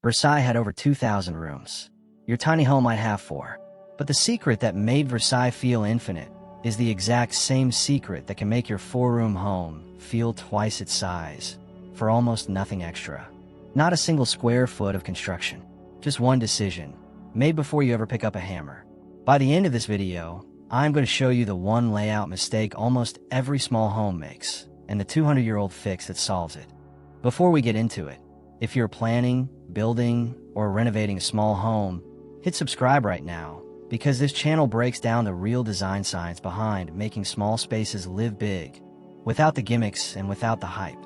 Versailles had over 2,000 rooms. Your tiny home might have 4. But the secret that made Versailles feel infinite is the exact same secret that can make your 4-room home feel twice its size for almost nothing extra. Not a single square foot of construction. Just one decision, made before you ever pick up a hammer. By the end of this video, I'm going to show you the one layout mistake almost every small home makes, and the 200-year-old fix that solves it. Before we get into it, if you're planning, building, or renovating a small home, hit subscribe right now, because this channel breaks down the real design science behind making small spaces live big, without the gimmicks and without the hype.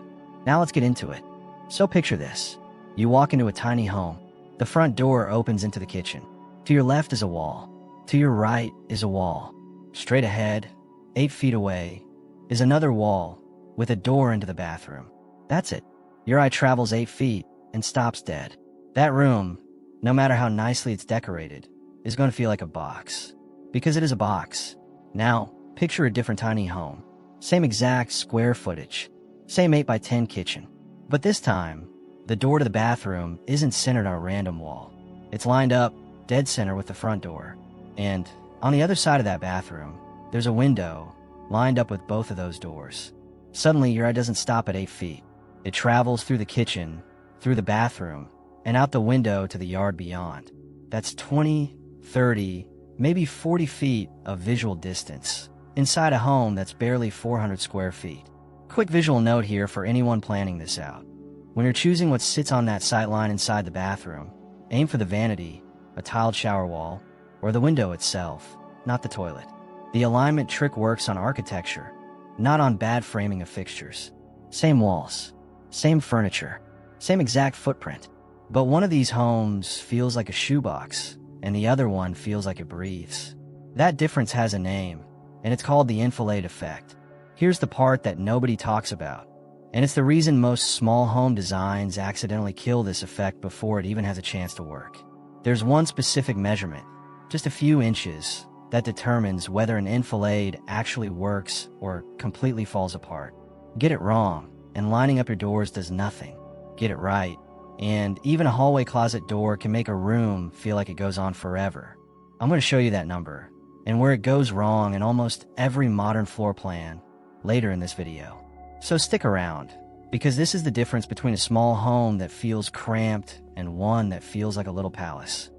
Now let's get into it. So picture this. You walk into a tiny home. The front door opens into the kitchen. To your left is a wall. To your right is a wall. Straight ahead, 8 feet away, is another wall with a door into the bathroom. That's it. Your eye travels 8 feet and stops dead. That room, no matter how nicely it's decorated, is going to feel like a box. Because it is a box. Now, picture a different tiny home. Same exact square footage. Same 8 by 10 kitchen. But this time, the door to the bathroom isn't centered on a random wall. It's lined up dead center with the front door. And on the other side of that bathroom, there's a window lined up with both of those doors. Suddenly, your eye doesn't stop at 8 feet. It travels through the kitchen, through the bathroom, and out the window to the yard beyond. That's 20, 30, maybe 40 feet of visual distance inside a home that's barely 400 square feet. Quick visual note here for anyone planning this out. When you're choosing what sits on that sightline inside the bathroom, aim for the vanity, a tiled shower wall, or the window itself, not the toilet. The alignment trick works on architecture, not on bad framing of fixtures. Same walls, same furniture, same exact footprint. But one of these homes feels like a shoebox, and the other one feels like it breathes. That difference has a name, and it's called the Enfilade Effect. Here's the part that nobody talks about, and it's the reason most small home designs accidentally kill this effect before it even has a chance to work. There's one specific measurement, just a few inches, that determines whether an enfilade actually works or completely falls apart. Get it wrong, and lining up your doors does nothing. Get it right, and even a hallway closet door can make a room feel like it goes on forever. I'm going to show you that number, and where it goes wrong in almost every modern floor plan, later in this video. So stick around, because this is the difference between a small home that feels cramped and one that feels like a little palace.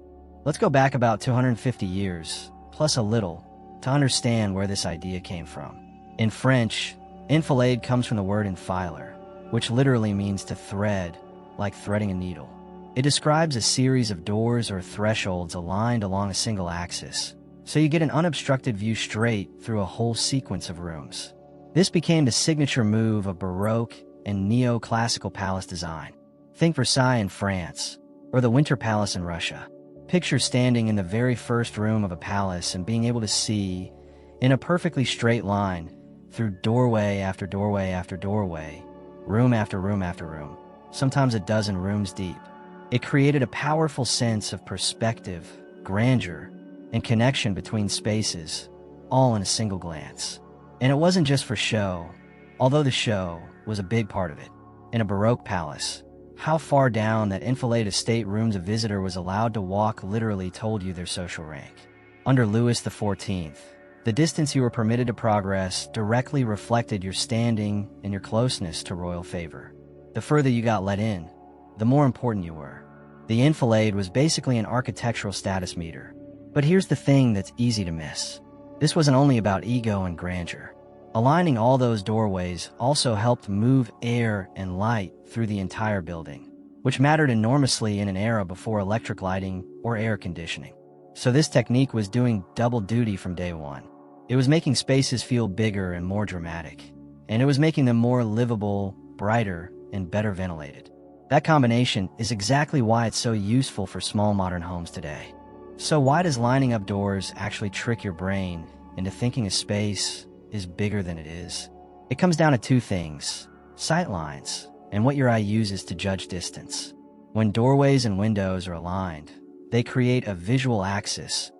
Let's go back about 250 years, plus a little, to understand where this idea came from. In French, enfilade comes from the word enfiler, which literally means to thread, like threading a needle. It describes a series of doors or thresholds aligned along a single axis, so you get an unobstructed view straight through a whole sequence of rooms. This became the signature move of Baroque and Neoclassical palace design. Think Versailles in France, or the Winter Palace in Russia. Picture standing in the very first room of a palace and being able to see, in a perfectly straight line, through doorway after doorway after doorway, room after room after room, sometimes a dozen rooms deep. It created a powerful sense of perspective, grandeur, and connection between spaces, all in a single glance. And it wasn't just for show, although the show was a big part of it. In a Baroque palace, how far down that enfilade of staterooms a visitor was allowed to walk literally told you their social rank. Under Louis XIV, the distance you were permitted to progress directly reflected your standing and your closeness to royal favor. The further you got let in, the more important you were. The enfilade was basically an architectural status meter. But here's the thing that's easy to miss. This wasn't only about ego and grandeur. Aligning all those doorways also helped move air and light through the entire building, which mattered enormously in an era before electric lighting or air conditioning. So this technique was doing double duty from day one. It was making spaces feel bigger and more dramatic, and it was making them more livable, brighter, and better ventilated. That combination is exactly why it's so useful for small modern homes today. So why does lining up doors actually trick your brain into thinking a space is bigger than it is? It comes down to two things: sightlines and what your eye uses to judge distance. When doorways and windows are aligned, they create a visual axis,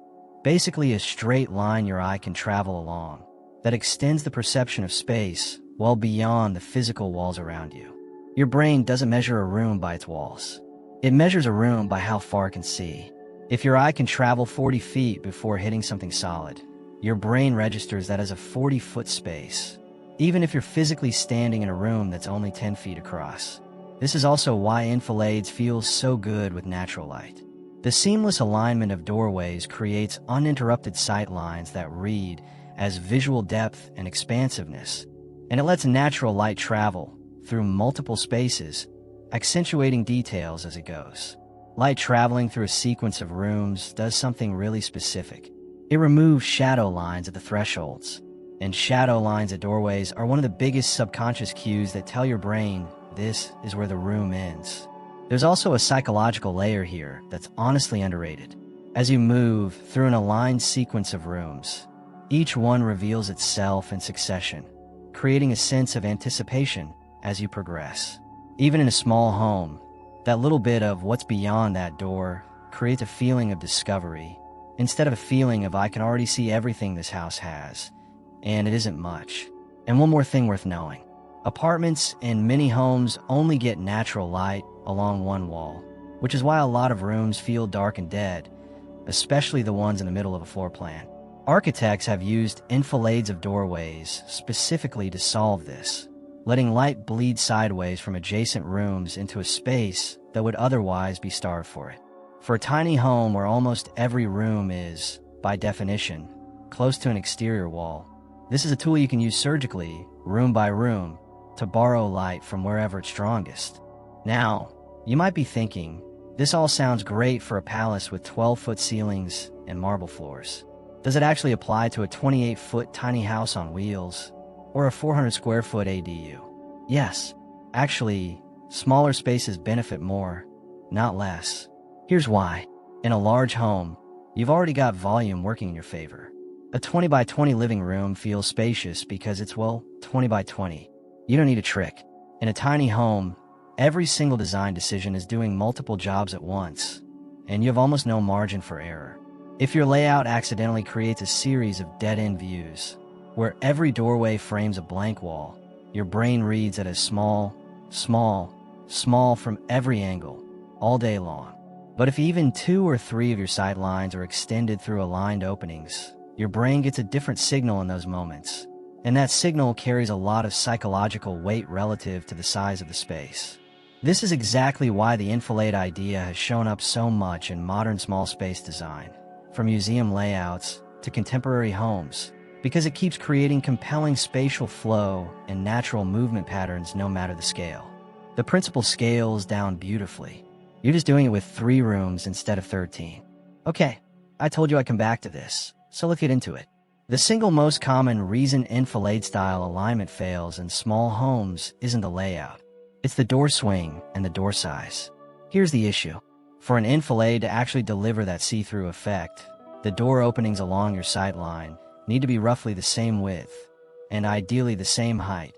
basically a straight line your eye can travel along, that extends the perception of space well beyond the physical walls around you. Your brain doesn't measure a room by its walls. It measures a room by how far it can see. If your eye can travel 40 feet before hitting something solid, your brain registers that as a 40-foot space, even if you're physically standing in a room that's only 10 feet across. This is also why enfilades feel so good with natural light. The seamless alignment of doorways creates uninterrupted sight lines that read as visual depth and expansiveness, and it lets natural light travel through multiple spaces, accentuating details as it goes. Light traveling through a sequence of rooms does something really specific. It removes shadow lines at the thresholds, and shadow lines at doorways are one of the biggest subconscious cues that tell your brain this is where the room ends. There's also a psychological layer here that's honestly underrated. As you move through an aligned sequence of rooms, each one reveals itself in succession, creating a sense of anticipation as you progress. Even in a small home, that little bit of what's beyond that door creates a feeling of discovery, instead of a feeling of I can already see everything this house has, and it isn't much. And one more thing worth knowing. Apartments and many homes only get natural light along one wall, which is why a lot of rooms feel dark and dead, especially the ones in the middle of a floor plan. Architects have used enfilades of doorways specifically to solve this, letting light bleed sideways from adjacent rooms into a space that would otherwise be starved for it. For a tiny home where almost every room is, by definition, close to an exterior wall, this is a tool you can use surgically, room by room, to borrow light from wherever it's strongest. Now, you might be thinking, this all sounds great for a palace with 12-foot ceilings and marble floors. Does it actually apply to a 28-foot tiny house on wheels, or a 400-square-foot ADU? Yes, actually, smaller spaces benefit more, not less. Here's why. In a large home, you've already got volume working in your favor. A 20 by 20 living room feels spacious because it's, well, 20 by 20. You don't need a trick. In a tiny home, every single design decision is doing multiple jobs at once, and you have almost no margin for error. If your layout accidentally creates a series of dead-end views, where every doorway frames a blank wall, your brain reads it as small, small, small from every angle, all day long. But if even 2 or 3 of your sight lines are extended through aligned openings, your brain gets a different signal in those moments, and that signal carries a lot of psychological weight relative to the size of the space. This is exactly why the enfilade idea has shown up so much in modern small space design, from museum layouts to contemporary homes, because it keeps creating compelling spatial flow and natural movement patterns no matter the scale. The principle scales down beautifully. You're just doing it with 3 rooms instead of 13. Okay, I told you I'd come back to this, so let's get into it. The single most common reason enfilade-style alignment fails in small homes isn't the layout. It's the door swing and the door size. Here's the issue. For an enfilade to actually deliver that see-through effect, the door openings along your sight line need to be roughly the same width, and ideally the same height,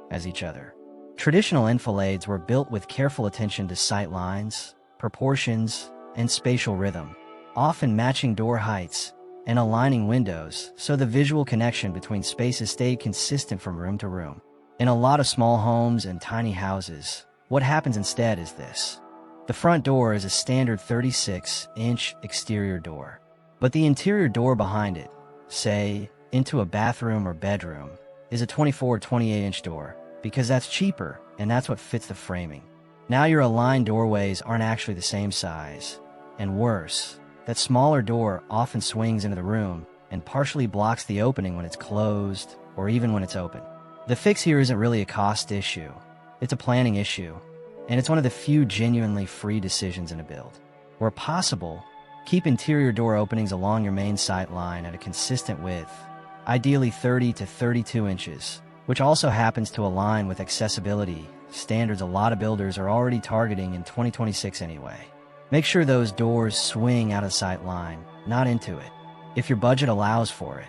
as each other. Traditional enfilades were built with careful attention to sight lines, proportions, and spatial rhythm, often matching door heights and aligning windows so the visual connection between spaces stayed consistent from room to room. In a lot of small homes and tiny houses, what happens instead is this. The front door is a standard 36-inch exterior door, but the interior door behind it, say, into a bathroom or bedroom, is a 24 or 28-inch door, because that's cheaper and that's what fits the framing. Now your aligned doorways aren't actually the same size, and worse, that smaller door often swings into the room and partially blocks the opening when it's closed or even when it's open. The fix here isn't really a cost issue, it's a planning issue, and it's one of the few genuinely free decisions in a build. Where possible, keep interior door openings along your main sight line at a consistent width, ideally 30 to 32 inches, which also happens to align with accessibility standards a lot of builders are already targeting in 2026 anyway. Make sure those doors swing out of sight line, not into it. If your budget allows for it,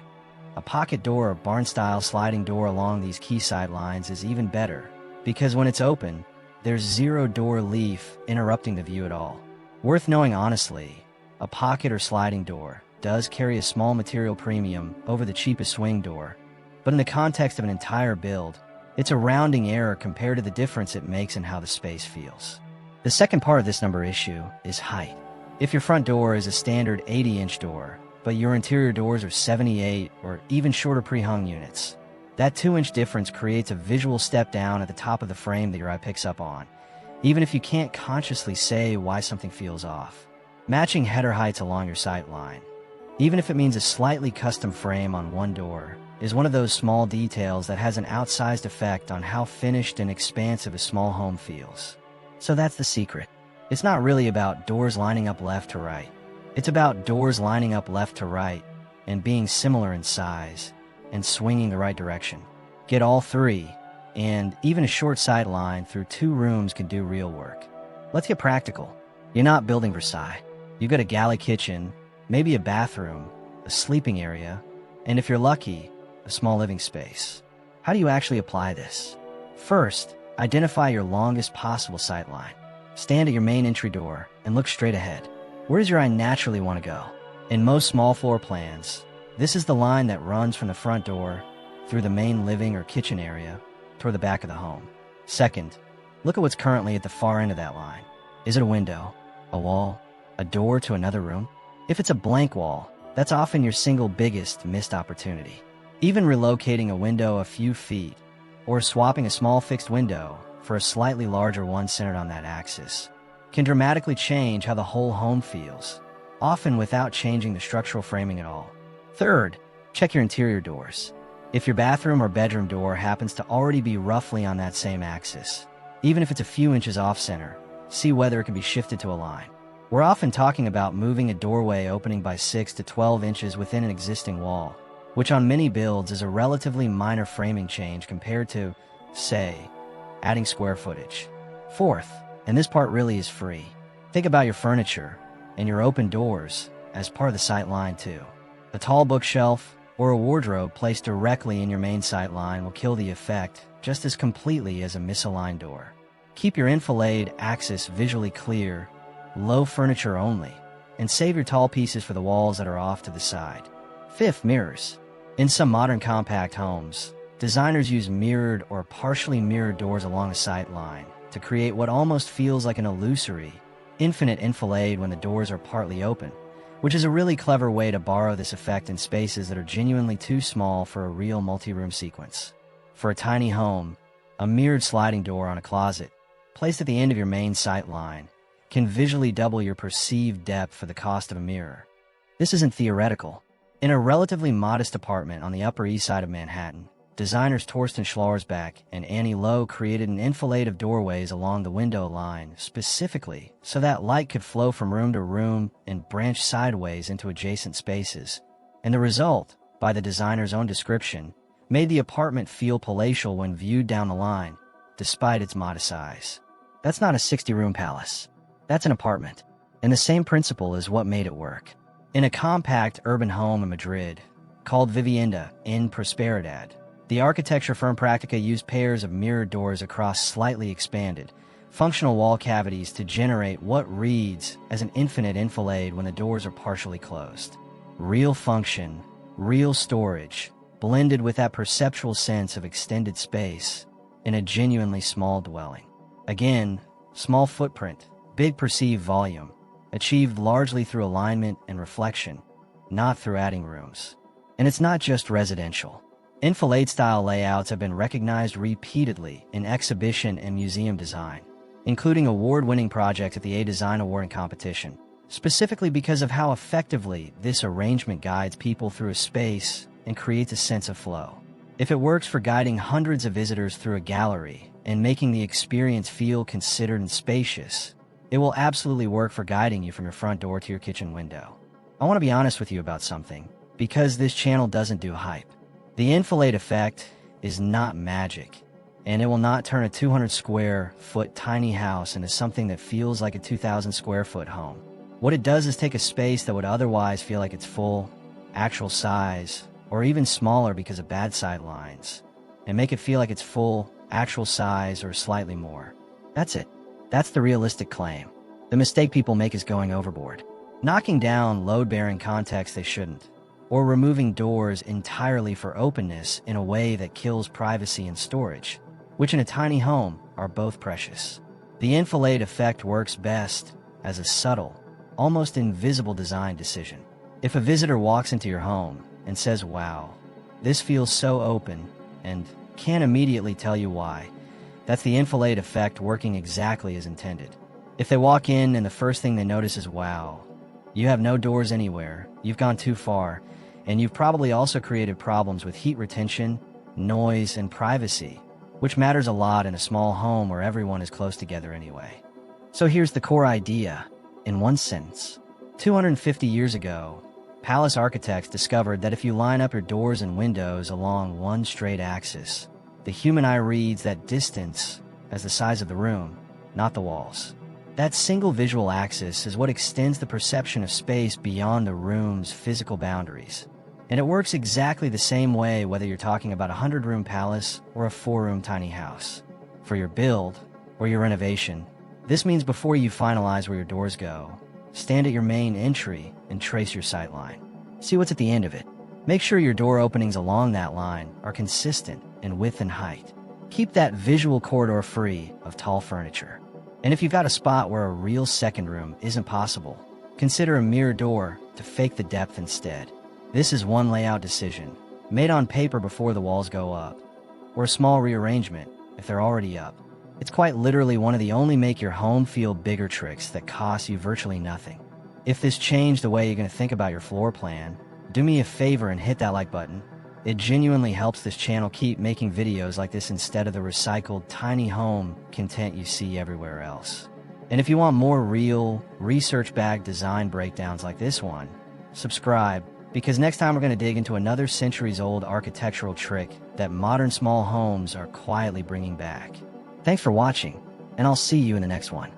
a pocket door or barn-style sliding door along these key sight lines is even better, because when it's open, there's zero door leaf interrupting the view at all. Worth knowing honestly, a pocket or sliding door does carry a small material premium over the cheapest swing door, but in the context of an entire build, it's a rounding error compared to the difference it makes in how the space feels. The second part of this number issue is height. If your front door is a standard 80-inch door, but your interior doors are 78 or even shorter pre-hung units, that 2-inch difference creates a visual step down at the top of the frame that your eye picks up on, even if you can't consciously say why something feels off. Matching header heights along your sight line, even if it means a slightly custom frame on one door, is one of those small details that has an outsized effect on how finished and expansive a small home feels. So that's the secret. It's not really about doors lining up left to right. It's about doors lining up left to right and being similar in size and swinging the right direction. Get all three, and even a short sight line through 2 rooms can do real work. Let's get practical. You're not building Versailles. You've got a galley kitchen, maybe a bathroom, a sleeping area, and if you're lucky, a small living space. How do you actually apply this? First, identify your longest possible sight line. Stand at your main entry door and look straight ahead. Where does your eye naturally want to go? In most small floor plans, this is the line that runs from the front door through the main living or kitchen area toward the back of the home. Second, look at what's currently at the far end of that line. Is it a window, a wall, a door to another room? If it's a blank wall, that's often your single biggest missed opportunity. Even relocating a window a few feet or swapping a small fixed window for a slightly larger one centered on that axis can dramatically change how the whole home feels, often without changing the structural framing at all. Third, check your interior doors. If your bathroom or bedroom door happens to already be roughly on that same axis, even if it's a few inches off-center, see whether it can be shifted to align. We're often talking about moving a doorway opening by 6 to 12 inches within an existing wall, which on many builds is a relatively minor framing change compared to, say, adding square footage. Fourth, and this part really is free, think about your furniture and your open doors as part of the sight line too. A tall bookshelf or a wardrobe placed directly in your main sight line will kill the effect just as completely as a misaligned door. Keep your enfilade axis visually clear, low furniture only, and save your tall pieces for the walls that are off to the side. Fifth, mirrors. In some modern compact homes, designers use mirrored or partially mirrored doors along the sight line to create what almost feels like an illusory, infinite enfilade when the doors are partly open, which is a really clever way to borrow this effect in spaces that are genuinely too small for a real multi-room sequence. For a tiny home, a mirrored sliding door on a closet, placed at the end of your main sight line, can visually double your perceived depth for the cost of a mirror. This isn't theoretical. In a relatively modest apartment on the Upper East Side of Manhattan, designers Torsten Schlarsbeck and Annie Lowe created an enfilade of doorways along the window line specifically so that light could flow from room to room and branch sideways into adjacent spaces. And the result, by the designer's own description, made the apartment feel palatial when viewed down the line, despite its modest size. That's not a 60-room palace. That's an apartment. And the same principle is what made it work. In a compact urban home in Madrid, called Vivienda en Prosperidad, the architecture firm Practica used pairs of mirrored doors across slightly expanded, functional wall cavities to generate what reads as an infinite enfilade when the doors are partially closed. Real function, real storage, blended with that perceptual sense of extended space in a genuinely small dwelling. Again, small footprint, big perceived volume, achieved largely through alignment and reflection, not through adding rooms. And it's not just residential. Enfilade-style layouts have been recognized repeatedly in exhibition and museum design, including award-winning projects at the A Design Award and competition, specifically because of how effectively this arrangement guides people through a space and creates a sense of flow. If it works for guiding hundreds of visitors through a gallery and making the experience feel considered and spacious, it will absolutely work for guiding you from your front door to your kitchen window. I want to be honest with you about something, because this channel doesn't do hype. The Enfilade Effect is not magic, and it will not turn a 200 square foot tiny house into something that feels like a 2,000 square foot home. What it does is take a space that would otherwise feel like it's full, actual size, or even smaller because of bad sight lines, and make it feel like it's full, actual size, or slightly more. That's it. That's the realistic claim. The mistake people make is going overboard, knocking down load-bearing context they shouldn't, or removing doors entirely for openness in a way that kills privacy and storage, which in a tiny home are both precious. The Enfilade Effect works best as a subtle, almost invisible design decision. If a visitor walks into your home and says, "Wow, this feels so open," and can't immediately tell you why, that's the Enfilade Effect working exactly as intended. If they walk in and the first thing they notice is, "Wow, you have no doors anywhere, you've gone too far," and you've probably also created problems with heat retention, noise, and privacy, which matters a lot in a small home where everyone is close together anyway. So here's the core idea, in one sentence. 250 years ago, palace architects discovered that if you line up your doors and windows along one straight axis, the human eye reads that distance as the size of the room, not the walls. That single visual axis is what extends the perception of space beyond the room's physical boundaries. And it works exactly the same way whether you're talking about a 100-room palace or a 4-room tiny house. For your build or your renovation, this means before you finalize where your doors go, stand at your main entry and trace your sight line. See what's at the end of it. Make sure your door openings along that line are consistent in width and height. Keep that visual corridor free of tall furniture. And if you've got a spot where a real second room isn't possible, consider a mirror door to fake the depth instead. This is one layout decision, made on paper before the walls go up, or a small rearrangement if they're already up. It's quite literally one of the only make your home feel bigger tricks that cost you virtually nothing. If this changed the way you're going to think about your floor plan, do me a favor and hit that like button. It genuinely helps this channel keep making videos like this instead of the recycled tiny home content you see everywhere else. And if you want more real, research-backed design breakdowns like this one, subscribe, because next time we're going to dig into another centuries-old architectural trick that modern small homes are quietly bringing back. Thanks for watching, and I'll see you in the next one.